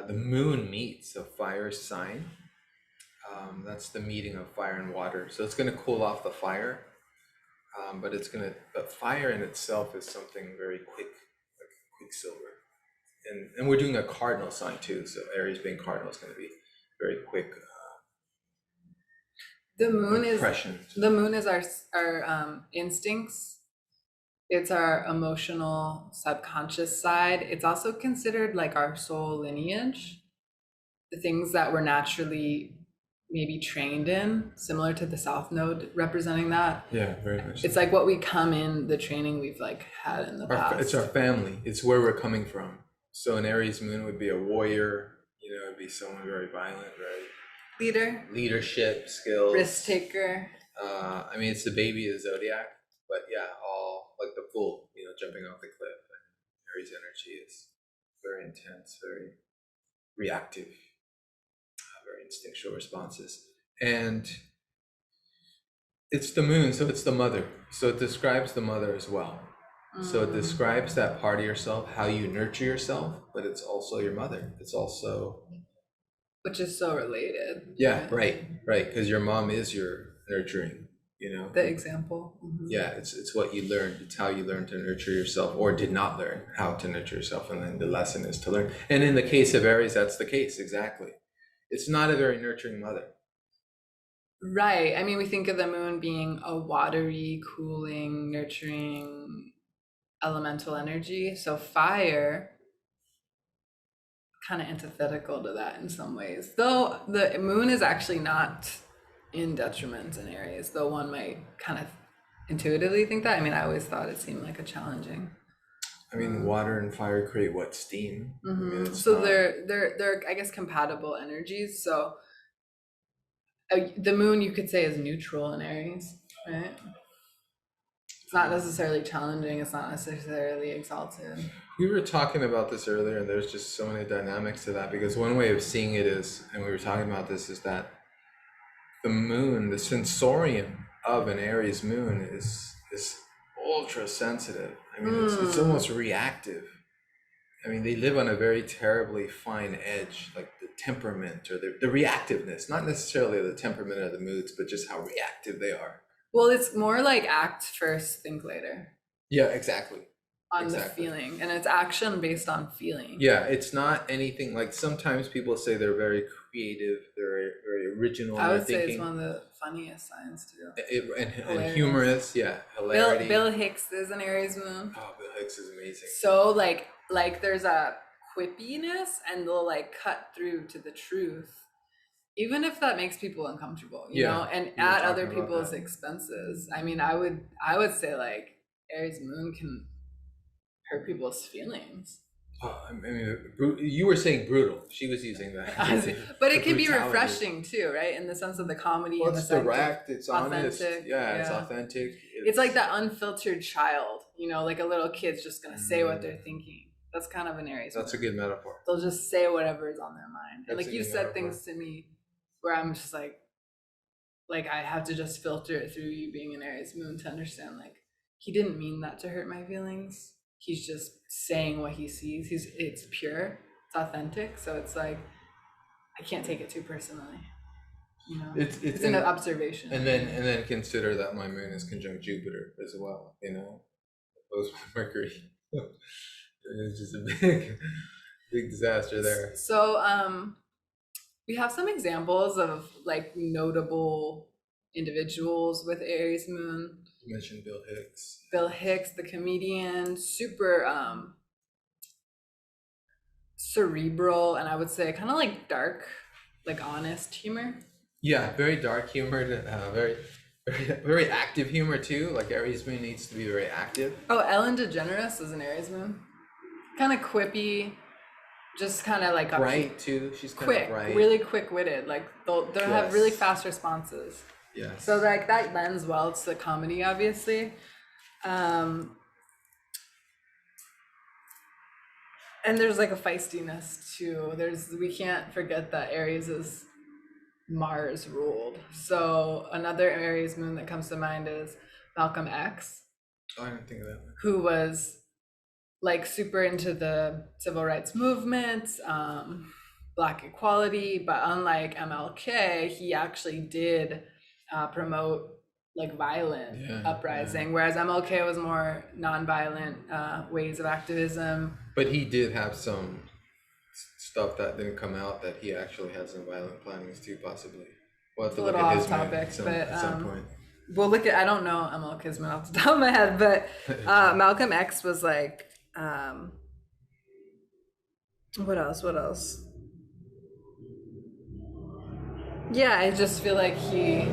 the moon meets a fire sign. That's the meeting of fire and water. So it's going to cool off the fire, but fire in itself is something very quick, like quicksilver. And we're doing a cardinal sign too. So Aries being cardinal is going to be very quick The moon impression. is our instincts. It's our emotional subconscious side. It's also considered like our soul lineage, the things that we're naturally maybe trained in, similar to the South Node representing that. Yeah, very much. It's like what we come in, the training we've like had in the past. It's our family. It's where we're coming from. So an Aries moon would be a warrior. You know, it'd be someone very violent, very leadership skills, risk taker. I mean, it's the baby of the zodiac, but yeah, all like the fool, you know, jumping off the cliff. And Aries energy is very intense, very reactive, very instinctual responses. And it's the moon, so it's the mother. So it describes the mother as well. So it describes that part of yourself, how you nurture yourself, but it's also your mother. It's also, which is so related. yeah, right, because your mom is your nurturing, you know. The example. Yeah, it's what you learned. It's how you learn to nurture yourself, or did not learn how to nurture yourself, and then the lesson is to learn. And in the case of Aries, that's the case, exactly. It's not a very nurturing mother. Right. I mean, we think of the moon being a watery, cooling, nurturing elemental energy. So fire, kind of antithetical to that in some ways. Though the moon is actually not in detriment in Aries, though one might kind of intuitively think that. I mean, I always thought it seemed like a challenging. I mean, water and fire create what? Steam. I mean, so they're I guess compatible energies. So the moon, you could say, is neutral in Aries, right? It's not necessarily challenging. It's not necessarily exalted. We were talking about this earlier, and there's just so many dynamics to that, because one way of seeing it is, and we were talking about this, is that the moon, the sensorium of an Aries moon is ultra sensitive. I mean, it's almost reactive. I mean, they live on a very terribly fine edge, like the temperament or the reactiveness, not necessarily the temperament or the moods, but just how reactive they are. Well, it's more like act first, think later. Yeah, exactly. On the feeling, and it's action based on feeling. Yeah, it's not anything like sometimes people say they're very creative, they're very original. I would say it's one of the funniest signs too. And humorous, yeah, hilarity. Bill Hicks is an Aries moon. Oh, Bill Hicks is amazing. So like there's a quippiness, and they'll like cut through to the truth, even if that makes people uncomfortable, you know, and at other people's expenses. I mean, I would say like Aries moon can hurt people's feelings. Oh, I mean, you were saying brutal. She was using that. But it can be refreshing too, right? In the sense of the comedy. Well, it's direct, it's honest. Yeah, it's authentic. It's like that unfiltered child, you know, like a little kid's just going to say what they're thinking. That's kind of an Aries. That's a good metaphor. They'll just say whatever is on their mind. And like you said things to me where I'm just like I have to just filter it through you being an Aries moon to understand, like, he didn't mean that to hurt my feelings. He's just saying what he sees. It's pure, it's authentic. So it's like, I can't take it too personally. You know, it's an observation. And then consider that my moon is conjunct Jupiter as well. You know, opposed with Mercury. It's just a big disaster there. So we have some examples of like notable individuals with Aries moon. You mentioned Bill Hicks. Bill Hicks, the comedian, super cerebral, and I would say kind of like dark, like honest humor. Yeah, very dark humor, very active humor too. Like Aries moon needs to be very active. Oh, Ellen DeGeneres is an Aries moon. Kind of quippy, just kind of like bright too. She's quick, really quick-witted. Like they'll have really fast responses. Yeah. So like that lends well to the comedy, obviously. And there's like a feistiness too. We can't forget that Aries is Mars ruled. So another Aries moon that comes to mind is Malcolm X. Oh, I didn't think of that one. Who was like super into the civil rights movement, Black equality, but unlike MLK, he actually did promote like violent uprising, whereas MLK was more non-violent ways of activism. But he did have some stuff that didn't come out that he actually had some violent plannings too, possibly. We'll have to look at his topic, at some point. We'll look at, I don't know MLK's man off the top of my head, but Malcolm X was like, what else? Yeah, I just feel like he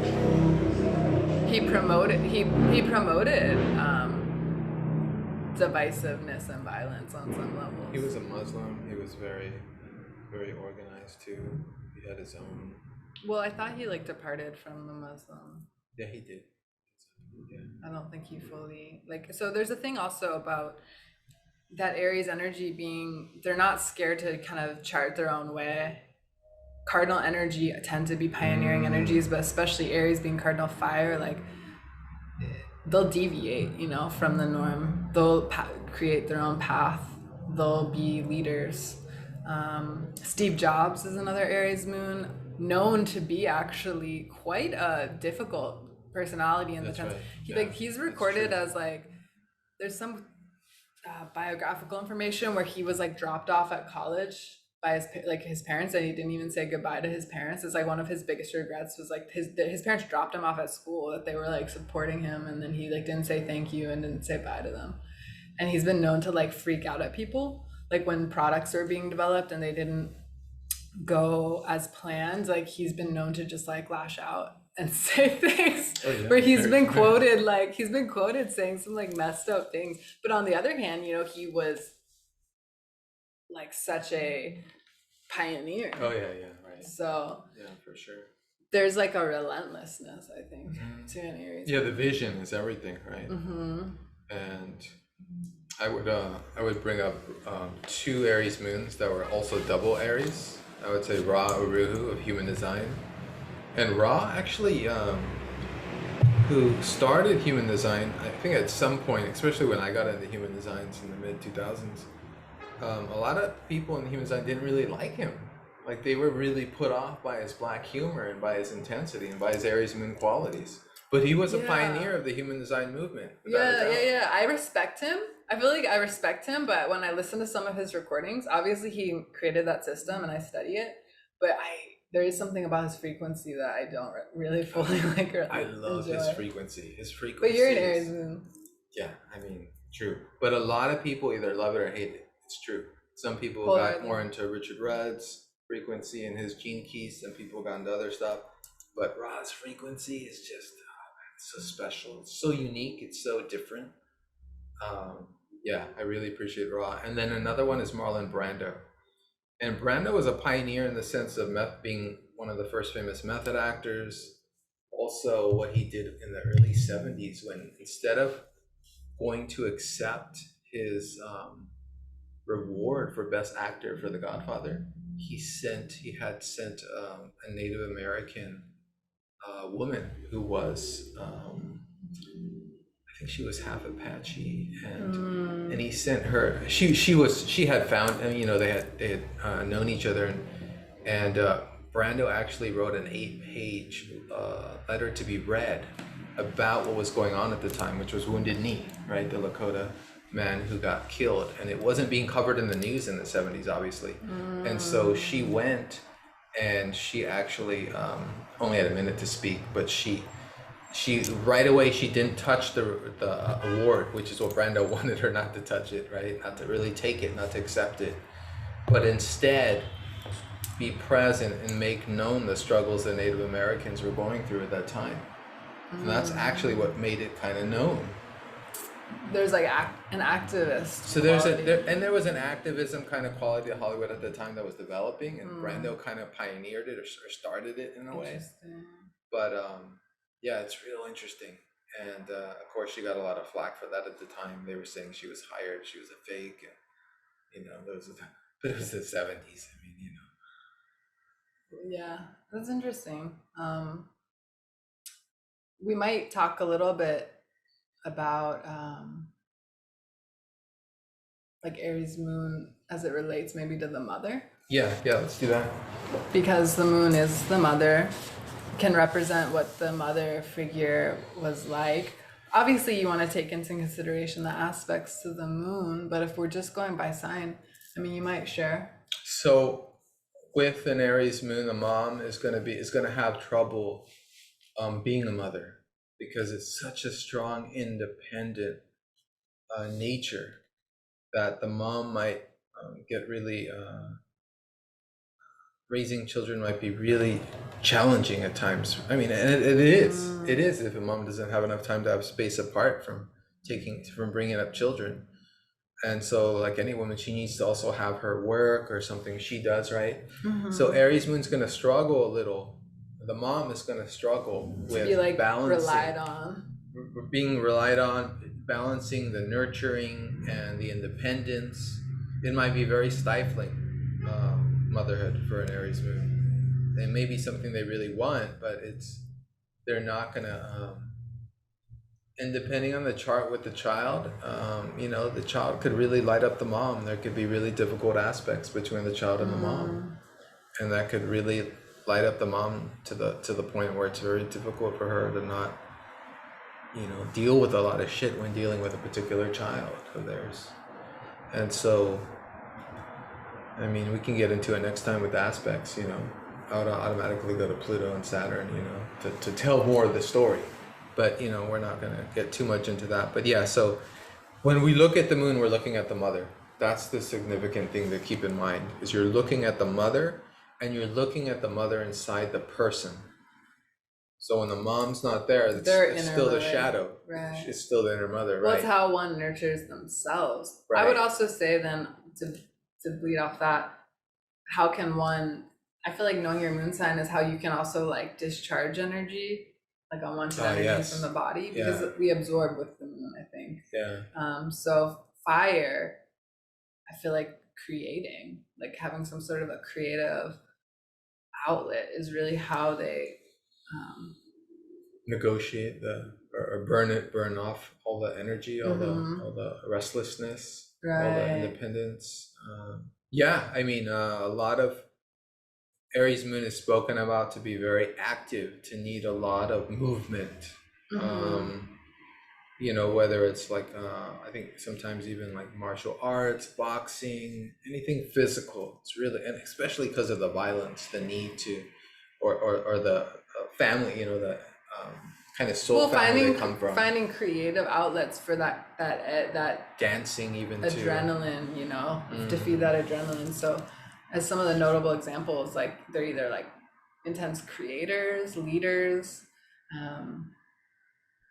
promoted divisiveness and violence on some levels. He was a Muslim. He was very, very organized too. He had his own. Well, I thought he like departed from the Muslim. Yeah, he did. Yeah. I don't think he fully like. So there's a thing also about that Aries energy being, they're not scared to kind of chart their own way. Cardinal energy tend to be pioneering energies, but especially Aries being cardinal fire, like they'll deviate, you know, from the norm. They'll create their own path. They'll be leaders. Steve Jobs is another Aries moon, known to be actually quite a difficult personality in the sense he's recorded as like, there's some biographical information where he was like dropped off at college by his parents, and he didn't even say goodbye to his parents. It's like one of his biggest regrets was like his parents dropped him off at school, that they were like supporting him, and then he like didn't say thank you and didn't say bye to them. And he's been known to like freak out at people, like when products were being developed and they didn't go as planned, like he's been known to just like lash out and say things where he's been quoted saying some like messed up things. But on the other hand, you know, he was like such a pioneer. Oh yeah, right. So yeah, for sure. There's like a relentlessness, I think, to an Aries. Yeah, the vision is everything, right? And I would bring up 2 Aries moons that were also double Aries. I would say Ra Uruhu of Human Design. And Ra actually, who started Human Design, I think at some point, especially when I got into Human Designs in the mid-2000s, a lot of people in Human Design didn't really like him. Like they were really put off by his black humor and by his intensity and by his Aries moon qualities. But he was a pioneer of the Human Design movement. Yeah. I respect him. I feel like I respect him, but when I listen to some of his recordings, obviously he created that system and I study it, but there is something about his frequency that I don't really fully like or I love his frequency. But you're an Aries moon. Yeah, I mean, true. But a lot of people either love it or hate it. It's true. Some people got more into Richard Rudd's frequency and his gene keys, and people got into other stuff. But Ra's frequency is just it's so special. It's so unique. It's so different. Yeah, I really appreciate Ra. And then another one is Marlon Brando. And Brando was a pioneer in the sense of being one of the first famous method actors. Also, what he did in the early 70s, when instead of going to accept his reward for Best Actor for The Godfather, he had sent a Native American woman who was, I think she was half Apache, and he sent her. She had found, and you know, they had known each other, and Brando actually wrote an 8-page letter to be read about what was going on at the time, which was Wounded Knee, right? The Lakota man who got killed, and it wasn't being covered in the news in the 70s, obviously. And so she went, and she actually only had a minute to speak, but she right away, she didn't touch the award, which is what Brando wanted her not to touch it, right? Not to really take it, not to accept it, but instead be present and make known the struggles that Native Americans were going through at that time. And that's actually what made it kind of known. There's like an activist. So there was an activism kind of quality of Hollywood at the time that was developing, and Brando kind of pioneered it or started it in a way. But yeah, it's real interesting. And of course, she got a lot of flack for that at the time. They were saying she was hired, she was a fake, and you know, but it was the 70s. I mean, you know. Yeah, that's interesting. We might talk a little bit about like Aries moon as it relates maybe to the mother. Yeah, let's do that. Because the moon is the mother, can represent what the mother figure was like. Obviously, you want to take into consideration the aspects to the moon, but if we're just going by sign, I mean, you might share. So with an Aries moon, the mom is gonna have trouble being a mother, because it's such a strong independent nature that the mom might get really raising children might be really challenging at times. I mean, and it is if a mom doesn't have enough time to have space apart from bringing up children. And so, like any woman, she needs to also have her work or something she does, right? So Aries moon's gonna struggle a little. The mom is gonna struggle with Be like balancing, being relied on, balancing the nurturing and the independence. It might be very stifling, motherhood for an Aries moon. It may be something they really want, but they're not gonna. And depending on the chart with the child, the child could really light up the mom. There could be really difficult aspects between the child and the mom, and that could really light up the mom to the point where it's very difficult for her to not, deal with a lot of shit when dealing with a particular child of theirs. And so, I mean, we can get into it next time with aspects. I would automatically go to Pluto and Saturn, to tell more of the story. But, we're not going to get too much into that. But yeah, so when we look at the moon, we're looking at the mother. That's the significant thing to keep in mind, is you're looking at the mother, and you're looking at the mother inside the person. So when the mom's not there, it's still the shadow. Right. It's still the inner mother, right? Well, it's how one nurtures themselves. Right. I would also say then, to bleed off that, how can one, I feel like knowing your moon sign is how you can also like discharge energy, like unwanted energy from the body, because we absorb with the moon, I think. Yeah. So fire, I feel like creating, like having some sort of a creative outlet is really how they negotiate or burn off all the energy, all the restlessness, all the independence. I mean, a lot of Aries moon is spoken about to be very active, to need a lot of movement. Whether it's like I think sometimes even like martial arts, boxing, anything physical. It's really, and especially because of the violence, the need to, or the family, the kind of soul family they come from. Finding creative outlets for that dancing, even adrenaline, to feed that adrenaline. So as some of the notable examples, like they're either like intense creators, leaders,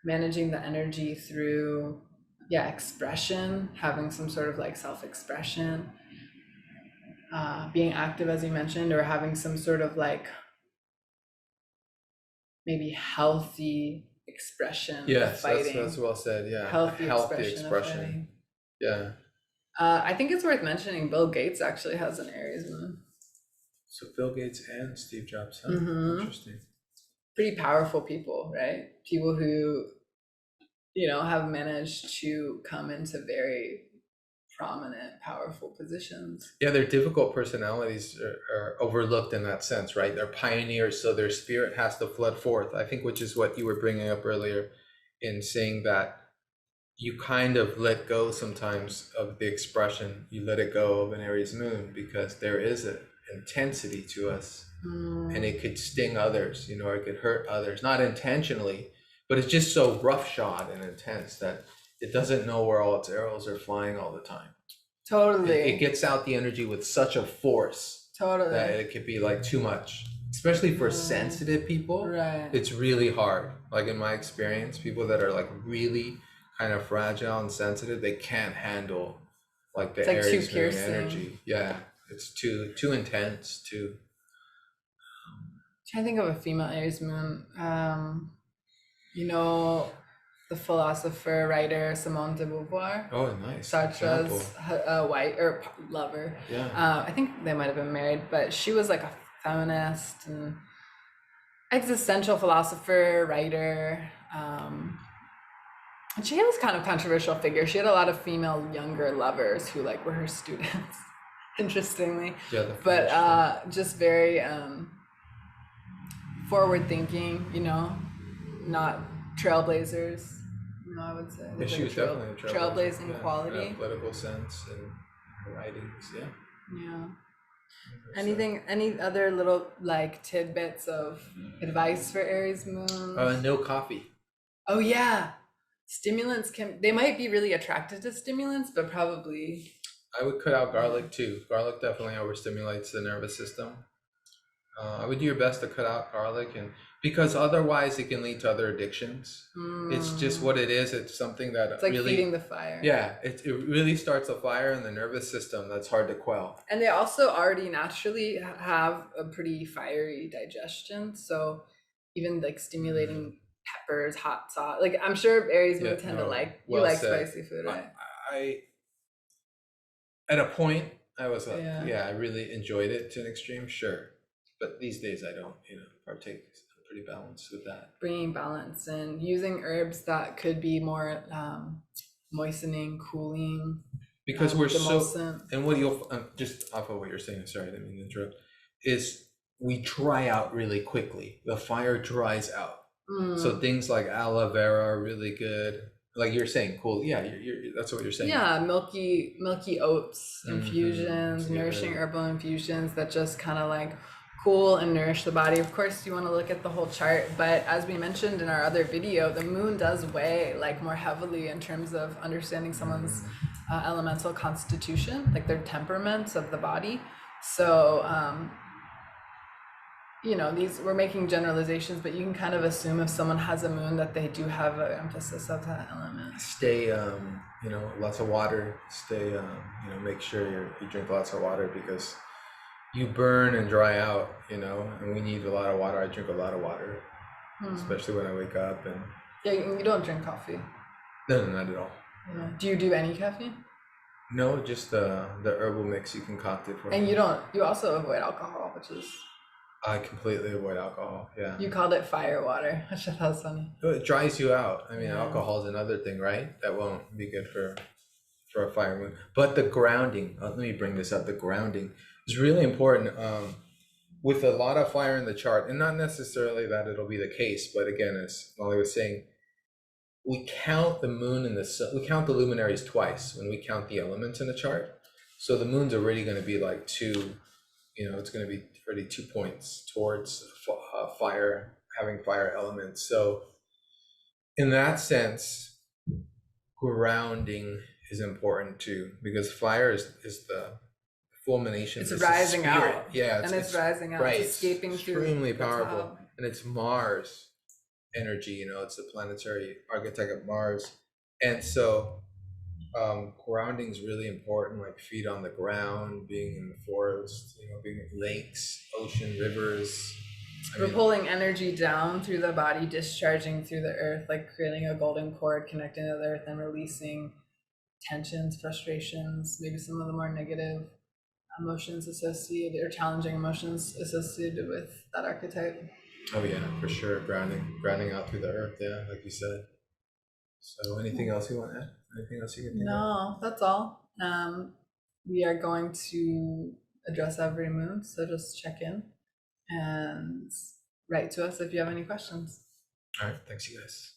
managing the energy through expression, having some sort of like self-expression, being active, as you mentioned, or having some sort of like maybe healthy expression of fighting. That's well said. Yeah, healthy expression. Yeah. I think it's worth mentioning Bill Gates actually has an Aries moon. So Bill Gates and Steve Jobs, huh? Interesting. Pretty powerful people, right? People who, have managed to come into very prominent, powerful positions. Yeah, their difficult personalities are overlooked in that sense, right? They're pioneers, so their spirit has to flood forth. I think, which is what you were bringing up earlier in saying that you kind of let go sometimes of the expression. You let it go of an Aries moon, because there is an intensity to us, and it could sting others, or it could hurt others, not intentionally, but it's just so roughshod and intense that it doesn't know where all its arrows are flying all the time. Totally. It gets out the energy with such a force. Totally. That it could be like too much, especially for sensitive people. Right. It's really hard. Like in my experience, people that are like really kind of fragile and sensitive, they can't handle like the Aries moon energy. Yeah, it's too intense. Trying to think of a female Aries moon. The philosopher, writer Simone de Beauvoir. Oh, nice. Such as a white or lover. Yeah. I think they might have been married, but she was like a feminist and existential philosopher, writer. And she was kind of controversial figure. She had a lot of female younger lovers who like were her students. interestingly. Yeah, But just very forward thinking, not trailblazers. I would say yeah, she was definitely a trailblazing yeah, quality. political sense and her writings. Yeah. Yeah. 100%. Any other little like tidbits of advice for Aries moons? No coffee. Oh yeah, stimulants they might be really attracted to stimulants, but probably. I would cut out garlic too. Garlic definitely overstimulates the nervous system. I would do your best to cut out garlic, and because otherwise it can lead to other addictions. It's just what it is. It's something that it's like really feeding the fire. Yeah, it really starts a fire in the nervous system that's hard to quell. And they also already naturally have a pretty fiery digestion, so even like stimulating peppers, hot sauce. Like I'm sure Aries would tend to like you like said. Spicy food, right? I at a point I was like, I really enjoyed it to an extreme, sure. But these days I don't, partake. I'm pretty balanced with that. Bringing balance and using herbs that could be more moistening, cooling. Because we're so, and what you'll, just off of what you're saying, sorry, I didn't mean to interrupt, is we dry out really quickly. The fire dries out. So things like aloe vera are really good. Like you're saying, cool. Yeah, that's what you're saying. Yeah, milky oats infusions, nourishing herbal infusions that just kind of like cool and nourish the body. Of course, you want to look at the whole chart, but as we mentioned in our other video, the moon does weigh like more heavily in terms of understanding someone's elemental constitution, like their temperaments of the body. So we're making generalizations, but you can kind of assume if someone has a moon that they do have an emphasis of that element. Stay lots of water. Stay make sure you drink lots of water, because you burn and dry out, and we need a lot of water. I drink a lot of water, especially when I wake up. And yeah, you don't drink coffee? No, not at all. Yeah. Do you do any caffeine? No, just the herbal mix you concocted for me. And you also avoid alcohol, which is... I completely avoid alcohol, yeah. You called it fire water, which I thought was funny. It dries you out. I mean, alcohol is another thing, right? That won't be good for a fire moon. But the grounding, let me bring this up, the grounding is really important. With a lot of fire in the chart, and not necessarily that it'll be the case, but again, as Molly was saying, we count the moon and the sun, we count the luminaries twice when we count the elements in the chart. So the moon's already going to be like it's going to be already 2 points towards fire, having fire elements. So in that sense, grounding is important too, because fire is the fulmination. It's rising out. Yeah, it's rising out. Right. It's escaping through. Extremely powerful, and it's Mars energy. It's the planetary archetype of Mars, and so grounding is really important. Like feet on the ground, being in the forest, being in lakes, ocean, rivers. We're pulling energy down through the body, discharging through the earth, like creating a golden cord connecting to the earth and releasing tensions, frustrations, maybe some of the more negative emotions associated or challenging emotions associated with that archetype. Oh yeah, for sure. Grounding out through the earth, yeah, like you said. So anything else you want to add? Anything else you can think of? No, that's all. We are going to address every moon, so just check in and write to us if you have any questions. All right, thanks you guys.